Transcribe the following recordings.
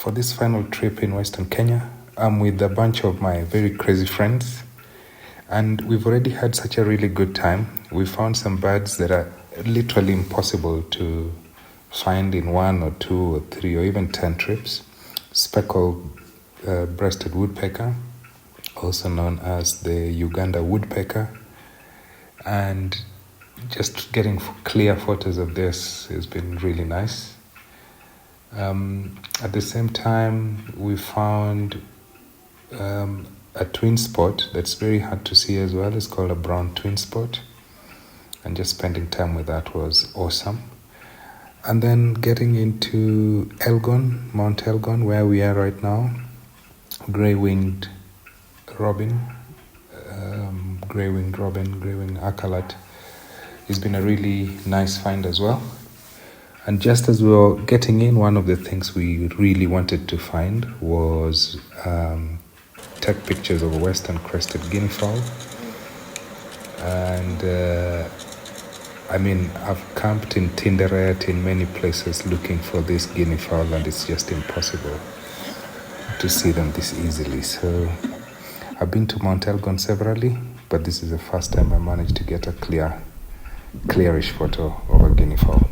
For this final trip in Western Kenya, I'm with a bunch of my very crazy friends, and we've already had such a really good time. We found some birds that are literally impossible to find in 1 or 2 or 3 or even 10 trips. Speckled breasted woodpecker, also known as the Uganda woodpecker, and just getting clear photos of this has been really nice. At the same time, we found a twin spot that's very hard to see as well. It's called a brown twin spot, and just spending time with that was awesome. And then getting into Elgon, Mt.Elgon, where we are right now, grey-winged robin, grey-winged accolade. It's been a really nice find as well. And just as we were getting in, one of the things we really wanted to find was take pictures of a western crested guineafowl. And I've camped in Tinderet, in many places looking for this guineafowl, and it's just impossible to see them this easily. So I've been to Mt.Elgon severally, but this is the first time I managed to get a clearish photo of a guineafowl.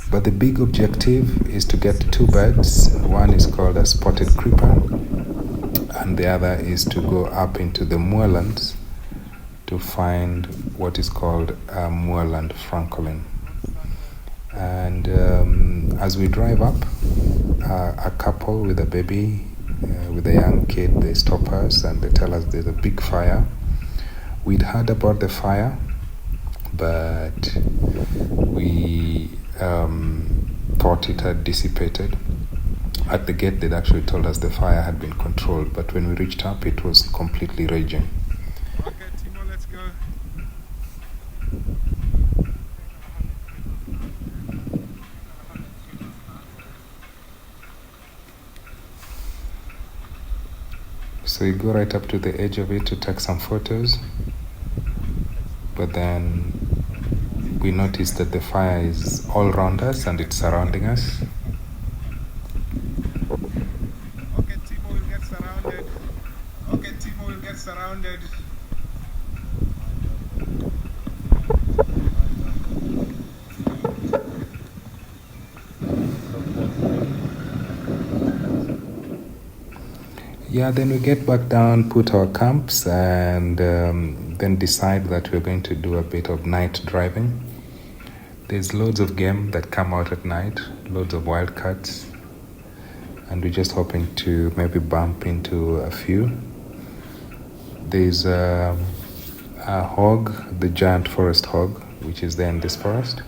But the big objective is to get 2 birds. One is called a spotted creeper, and the other is to go up into the Moorlands to find what is called a Elgon Francolin. And as we drive up, a couple with a baby, with a young kid, they stop us and they tell us there's a big fire. We'd heard about the fire, but we thought it had dissipated. At the gate, they'd actually told us the fire had been controlled, but when we reached up, it was completely raging. Okay, Timo, let's go. So you go right up to the edge of it to take some photos, but then we noticed that the fire is all around us and it's surrounding us. Okay, Timo will get surrounded. Yeah, then we get back down, put our camps, and then decide that we're going to do a bit of night driving. There's loads of game that come out at night, loads of wildcats, and we're just hoping to maybe bump into a few. There's a hog, the giant forest hog, which is there in this forest.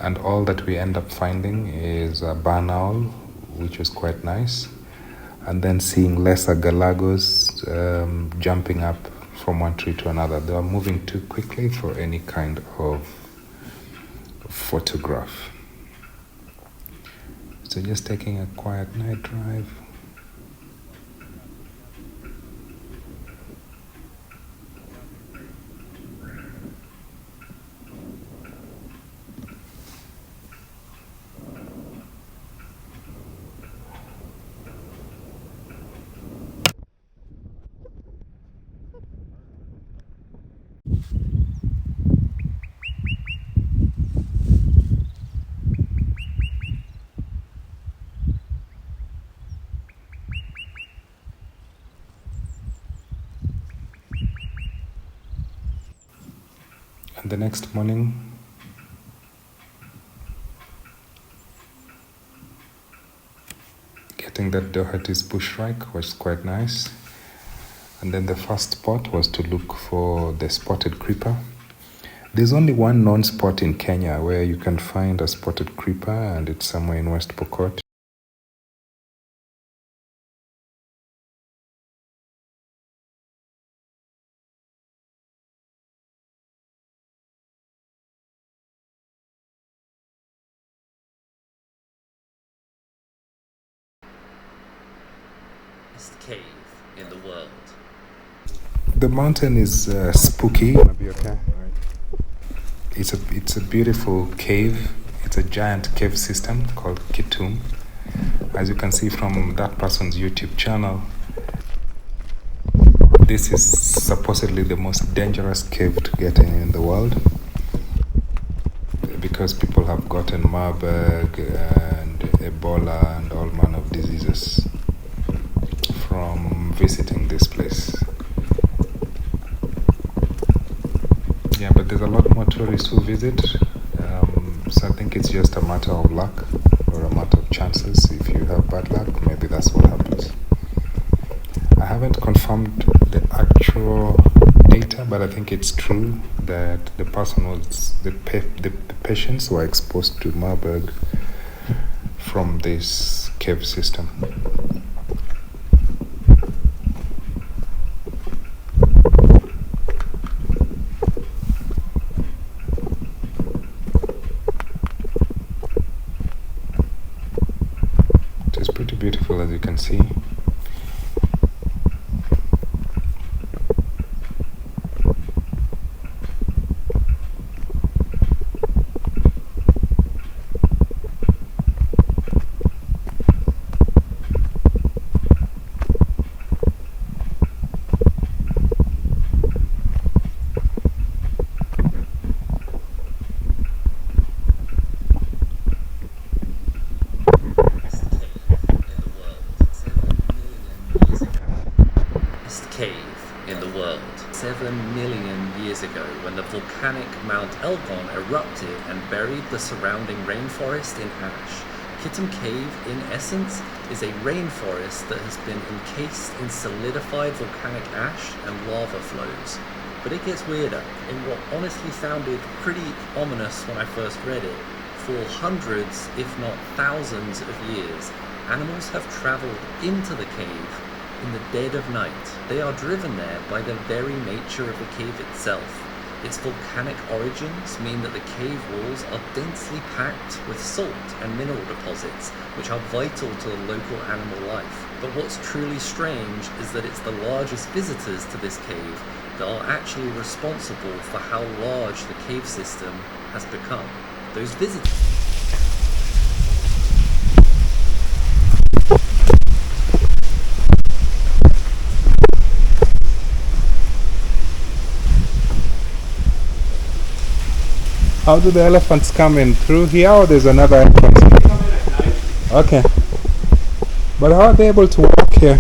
And all that we end up finding is a barn owl, which was quite nice. And then seeing lesser galagos jumping up from one tree to another. They are moving too quickly for any kind of photograph. So just taking a quiet night drive. And the next morning, getting that Doherty's bushshrike was quite nice. And then the first spot was to look for the spotted creeper. There's only one known spot in Kenya where you can find a spotted creeper, and it's somewhere in West Pokot. Cave in the world. The mountain is spooky. Okay. It's a beautiful cave. It's a giant cave system called Kitum. As you can see from that person's YouTube channel, this is supposedly the most dangerous cave to get in the world, because people have gotten Marburg and Ebola and all manner of diseases from visiting this place. Yeah, but there's a lot more tourists who visit, so I think it's just a matter of luck or a matter of chances. If you have bad luck, maybe that's what happens. I haven't confirmed the actual data, but I think it's true that the person was the patients were exposed to Marburg from this cave system. It's pretty beautiful, as you can see. Cave in the world 7 million years ago, when the volcanic Mt.Elgon erupted and buried the surrounding rainforest in ash. Kitum Cave, in essence, is a rainforest that has been encased in solidified volcanic ash and lava flows. But it gets weirder, in what honestly sounded pretty ominous when I first read it. For hundreds, if not thousands of years, animals have travelled into the cave in the dead of night. They are driven there by the very nature of the cave itself. Its volcanic origins mean that the cave walls are densely packed with salt and mineral deposits, which are vital to the local animal life. But what's truly strange is that it's the largest visitors to this cave that are actually responsible for how large the cave system has become. Those visitors. How do the elephants come in? Through here, or there's another entrance? Okay. But how are they able to walk here?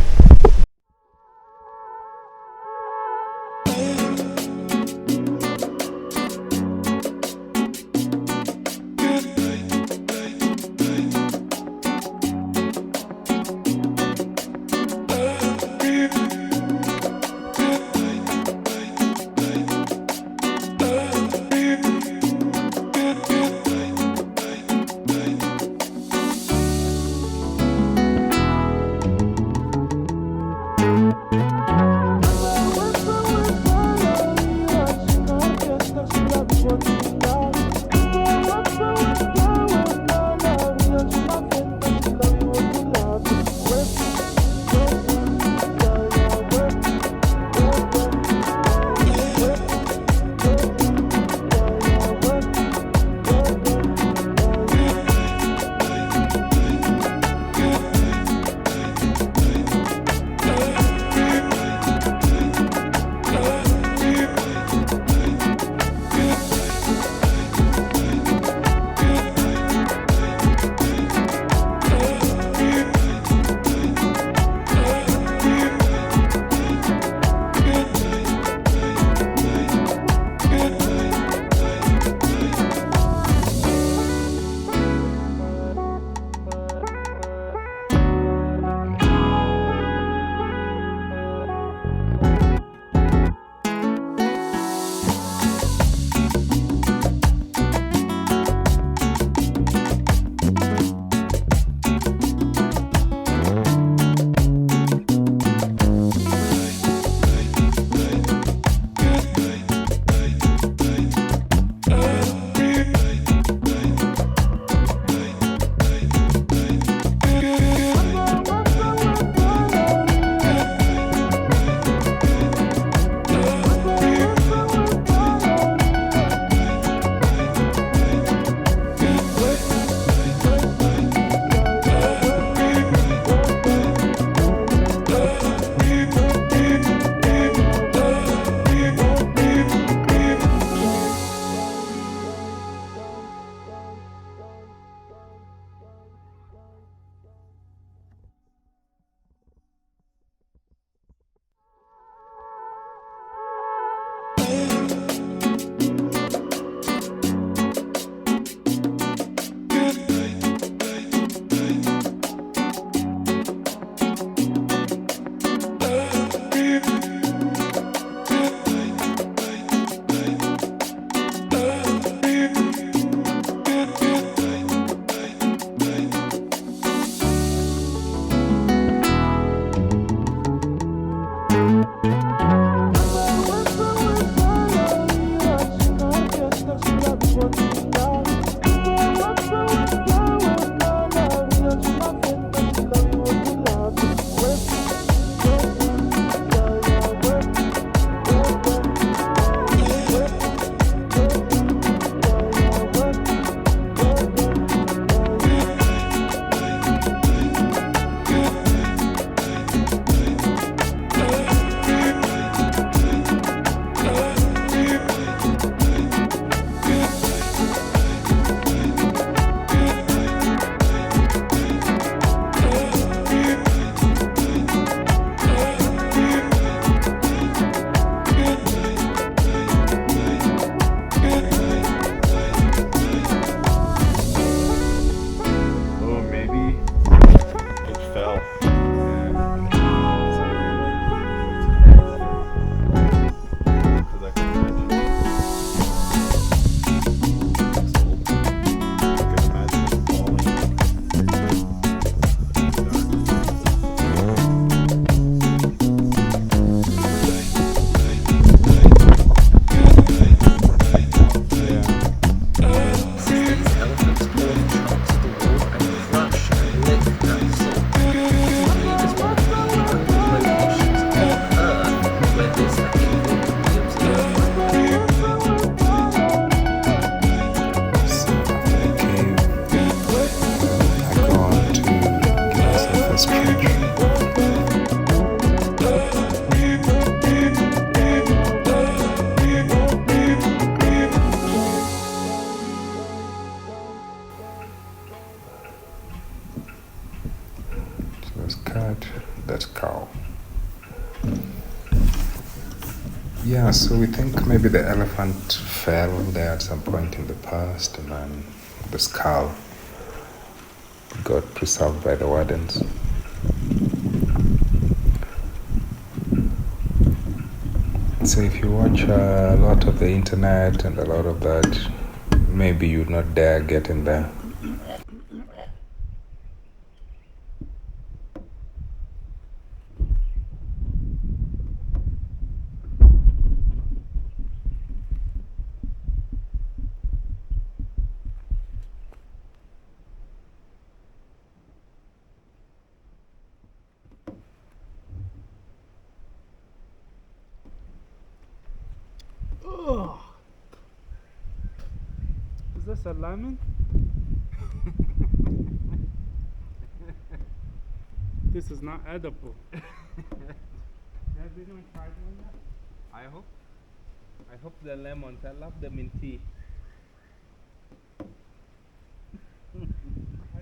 that? That's cow. Yeah, so we think maybe the elephant fell there at some point in the past, and then the skull got preserved by the wardens. So if you watch a lot of the internet and a lot of that, maybe you'd not dare get in there. Oh. Is this a lemon? This is not edible. Has anyone tried one yet? I hope the lemons. I love them in tea. I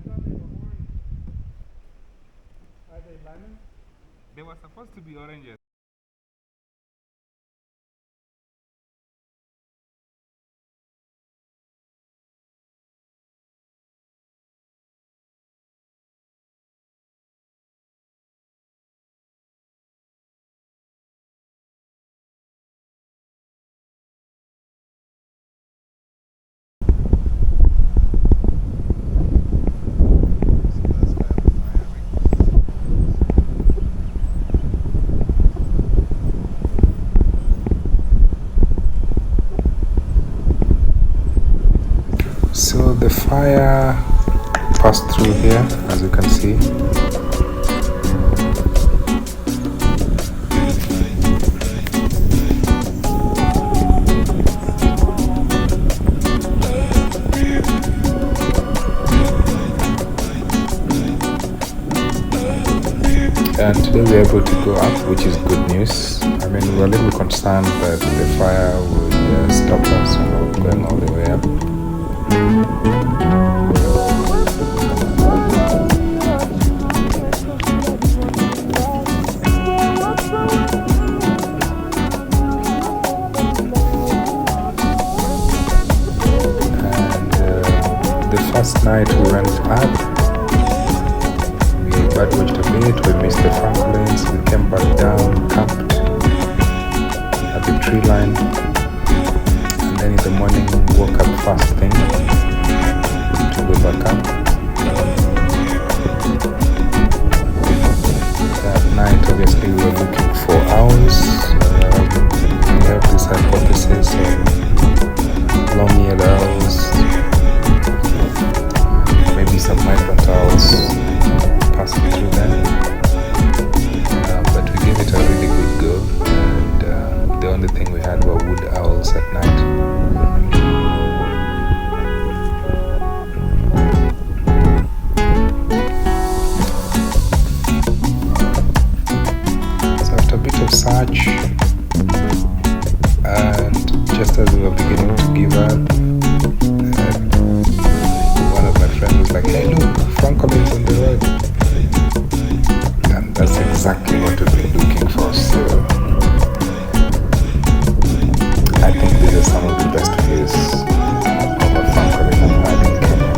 thought they were orange. Are they lemon? They were supposed to be oranges. So the fire passed through here, as you can see. And today we were able to go up, which is good news. I mean, we were a little concerned that the fire would stop us from going all the way up. And the first night we went up, we birdwatched a bit, we missed the Francolins, we came back down, camped at the tree line, and then in the morning woke up first thing to go back up. That night obviously we were looking for owls. We have this hypothesis of long-eared owls, maybe some migrant owls passing through there, but we gave it a really good go, and the only thing we had were wood owls at night. So after a bit of search, and just as we were beginning to give up, one of my friends was like, "Hey look, Francolin's on the road." And that's exactly what we've been looking for. So I think these are some of the best views of a Francolin I've had in Kenya.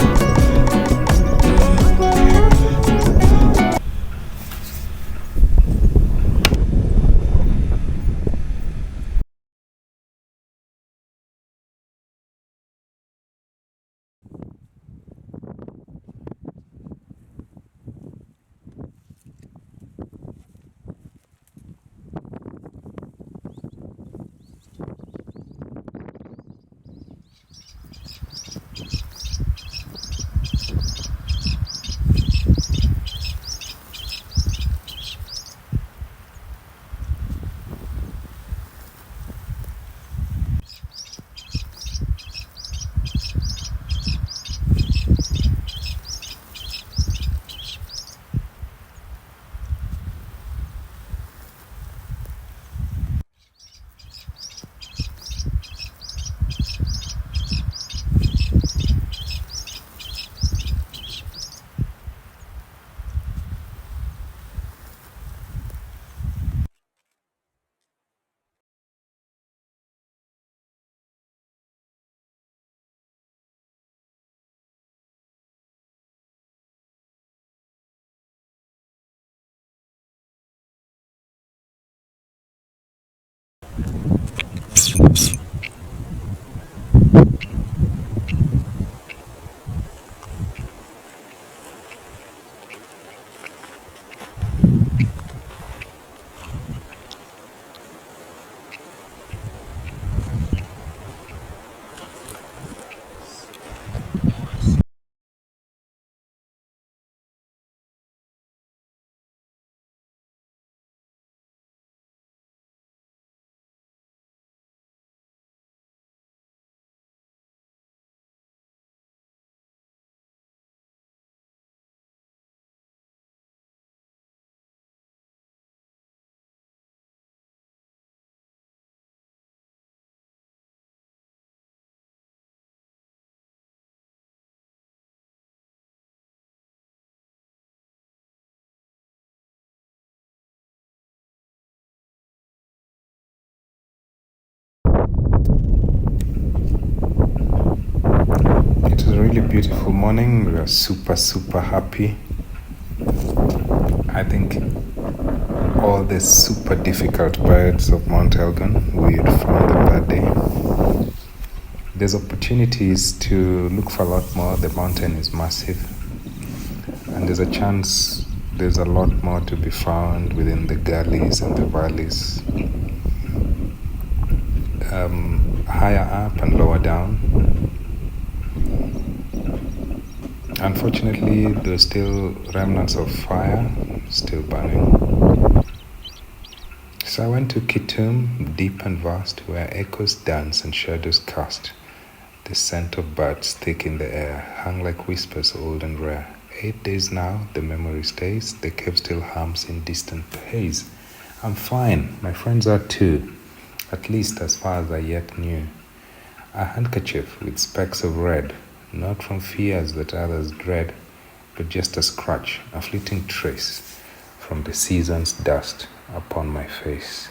beautiful morning. We are super, super happy. I think all the super difficult birds of Mt.Elgon, we found them that day. There's opportunities to look for a lot more. The mountain is massive, and there's a chance there's a lot more to be found within the gullies and the valleys, higher up and lower down. Unfortunately, there's still remnants of fire still burning. So I went to Kitum, deep and vast, where echoes dance and shadows cast. The scent of birds thick in the air hung like whispers old and rare. 8 days now, the memory stays, the cave still hums in distant haze. I'm fine, my friends are too, at least as far as I yet knew. A handkerchief with specks of red, not from fears that others dread, but just a scratch, a fleeting trace from the season's dust upon my face.